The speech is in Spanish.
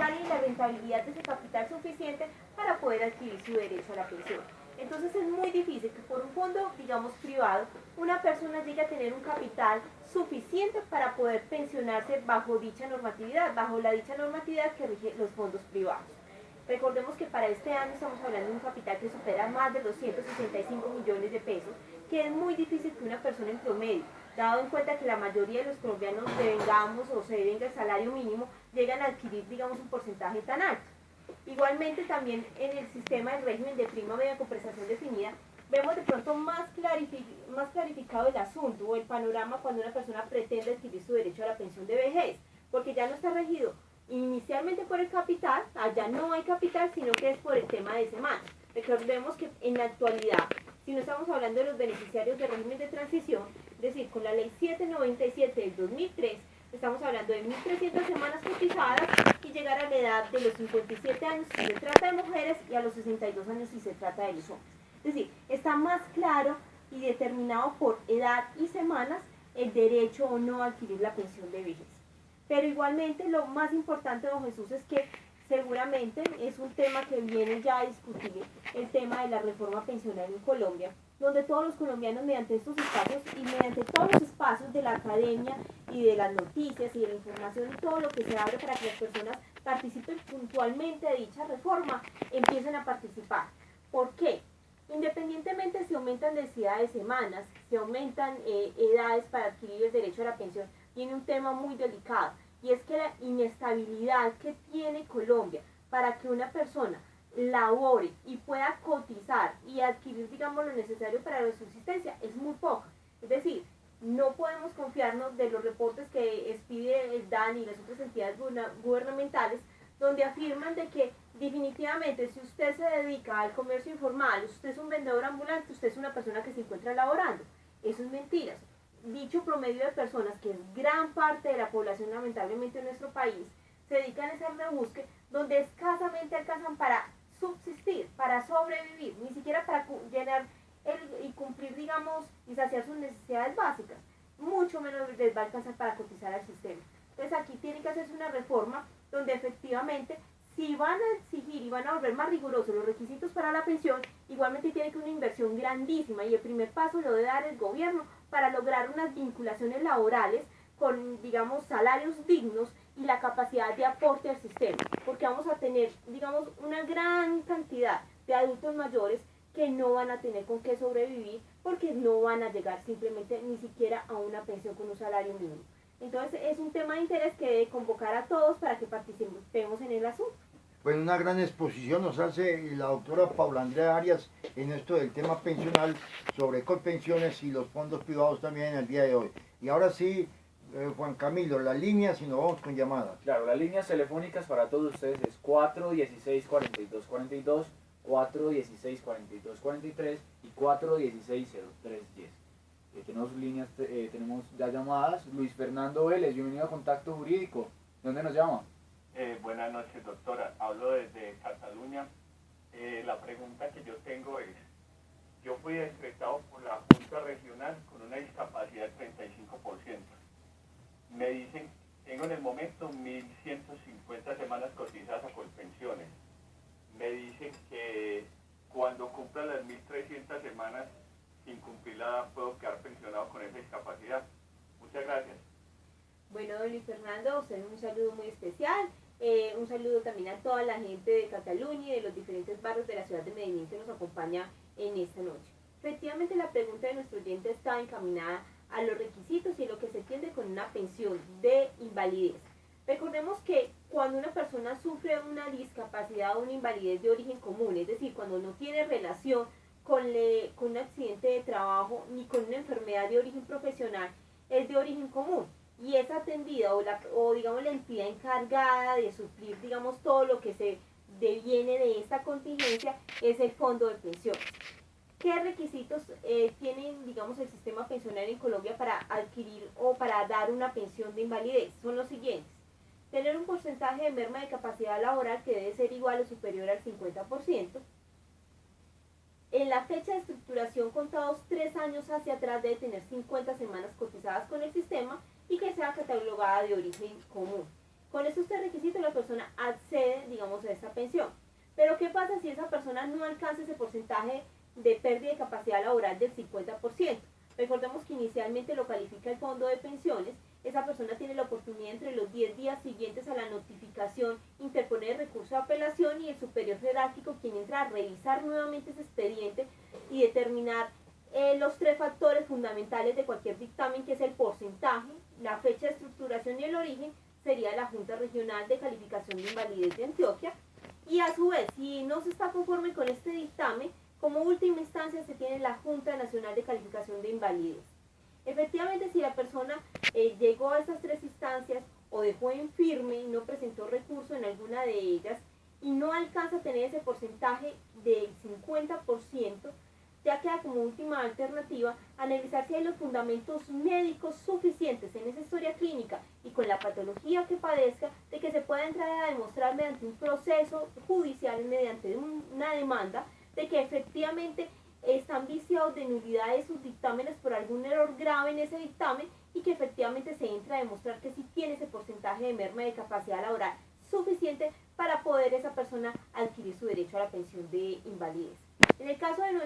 capital y la rentabilidad de ese capital suficiente para poder adquirir su derecho a la pensión. Entonces es muy difícil que por un fondo, digamos, privado, una persona llegue a tener un capital suficiente para poder pensionarse bajo dicha normatividad, bajo la dicha normatividad que rige los fondos privados. Recordemos que para este año estamos hablando de un capital que supera más de los 165 millones de pesos, que es muy difícil que una persona en promedio, dado en cuenta que la mayoría de los colombianos devengamos o se devenga el salario mínimo, llegan a adquirir, digamos, un porcentaje tan alto. Igualmente también en el sistema del régimen de prima media compensación definida, vemos de pronto más clarificado el asunto o el panorama cuando una persona pretende adquirir su derecho a la pensión de vejez, porque ya no está regido inicialmente por el capital, allá no hay capital, sino que es por el tema de semanas. Recordemos que en la actualidad, si no estamos hablando de los beneficiarios del régimen de transición, es decir, con la ley 797 del 2003, estamos hablando de 1.300 semanas cotizadas y llegar a la edad de los 57 años si se trata de mujeres y a los 62 años si se trata de los hombres. Es decir, está más claro y determinado por edad y semanas el derecho o no a adquirir la pensión de vejez. Pero igualmente lo más importante, don Jesús, es que seguramente es un tema que viene ya a discutir, el tema de la reforma pensional en Colombia, donde todos los colombianos mediante estos espacios y mediante todos los espacios de la academia y de las noticias y de la información y todo lo que se abre para que las personas participen puntualmente de dicha reforma, empiecen a participar. ¿Por qué? Independientemente si aumentan densidad de semanas, si aumentan edades para adquirir el derecho a la pensión, tiene un tema muy delicado y es que la inestabilidad que tiene Colombia para que una persona labore y pueda cotizar y adquirir, digamos, lo necesario para la subsistencia es muy poca. Es decir, no podemos confiarnos de los reportes que expide el DAN y las otras entidades gubernamentales, donde afirman de que definitivamente si usted se dedica al comercio informal, usted es un vendedor ambulante, usted es una persona que se encuentra laborando. Eso es mentira. Dicho promedio de personas, que es gran parte de la población lamentablemente en nuestro país, se dedican a ese rebusque donde escasamente alcanzan para subsistir, para sobrevivir, ni siquiera para llenar y cumplir, digamos, y saciar sus necesidades básicas. Mucho menos les va a alcanzar para cotizar al sistema. Entonces aquí tiene que hacerse una reforma donde efectivamente, si van a exigir y van a volver más rigurosos los requisitos para la pensión, igualmente tiene que una inversión grandísima y el primer paso lo debe dar el gobierno para lograr unas vinculaciones laborales con, digamos, salarios dignos y la capacidad de aporte al sistema, porque vamos a tener, digamos, una gran cantidad de adultos mayores que no van a tener con qué sobrevivir porque no van a llegar simplemente ni siquiera a una pensión con un salario mínimo. Entonces es un tema de interés que debe convocar a todos para que participemos en el asunto. Pues una gran exposición nos hace la doctora Paula Andrea Arias en esto del tema pensional sobre Colpensiones y los fondos privados también en el día de hoy. Y ahora sí, Juan Camilo, las líneas y nos vamos con llamadas. Claro, las líneas telefónicas para todos ustedes es 416-4242, 416-4243 y 416-0310. Tenemos líneas, tenemos ya llamadas. Luis Fernando Vélez, bienvenido a Contacto Jurídico. ¿De dónde nos llama? Buenas noches, doctora. Hablo desde Cataluña. La pregunta que yo tengo es, yo fui decretado por la Junta Regional con una discapacidad del 35%. Me dicen, tengo en el momento 1.150 semanas cotizadas a Colpensiones. Me dicen que cuando cumpla las 1.300 semanas sin cumplirla puedo quedar pensionado con esa discapacidad. Muchas gracias. Bueno, don Luis Fernando, usted un saludo muy especial. Un saludo también a toda la gente de Cataluña y de los diferentes barrios de la ciudad de Medellín que nos acompaña en esta noche. Efectivamente, la pregunta de nuestro oyente está encaminada a los requisitos y lo que se entiende con una pensión de invalidez. Recordemos que cuando una persona sufre una discapacidad o una invalidez de origen común, es decir, cuando no tiene relación con un accidente de trabajo ni con una enfermedad de origen profesional, es de origen común y es atendida o digamos la entidad encargada de suplir, digamos, todo lo que se deviene de esta contingencia es el fondo de pensiones. ¿Qué requisitos tiene, digamos, el sistema pensionario en Colombia para adquirir o para dar una pensión de invalidez? Son los siguientes: tener un porcentaje de merma de capacidad laboral que debe ser igual o superior al 50%. En la fecha de estructuración contados 3 años hacia atrás debe tener 50 semanas cotizadas con el sistema y que sea catalogada de origen común. Con estos 3 requisitos la persona accede pensión. Pero ¿qué pasa si esa persona no alcanza ese porcentaje de pérdida de capacidad laboral del 50%? Recordemos que inicialmente lo califica el fondo de pensiones. Esa persona tiene la oportunidad entre los 10 días siguientes a la notificación interponer recurso de apelación y el superior jerárquico quien entra a revisar nuevamente ese expediente y determinar los 3 factores fundamentales de cualquier dictamen, que es el porcentaje, la fecha de estructuración y el origen, sería la Junta Regional de Calificación de Invalidez de Antioquia. Y a su vez, si no se está conforme con este dictamen, como última instancia se tiene la Junta Nacional de Calificación de Invalidez. Efectivamente, si la persona llegó a estas 3 instancias o dejó en firme y no presentó recurso en alguna de ellas y no alcanza a tener ese porcentaje del 50%, ya queda como última alternativa analizar si hay los fundamentos médicos suficientes en esa historia clínica y con la patología que padezca de que se pueda entrar a demostrar mediante un proceso judicial, mediante una demanda, de que efectivamente están viciados de nulidad de sus dictámenes por algún error grave en ese dictamen y que efectivamente se entra a demostrar que sí tiene ese porcentaje de merma de capacidad laboral suficiente para poder esa persona adquirir su derecho a la pensión de invalidez. En el caso de nuestro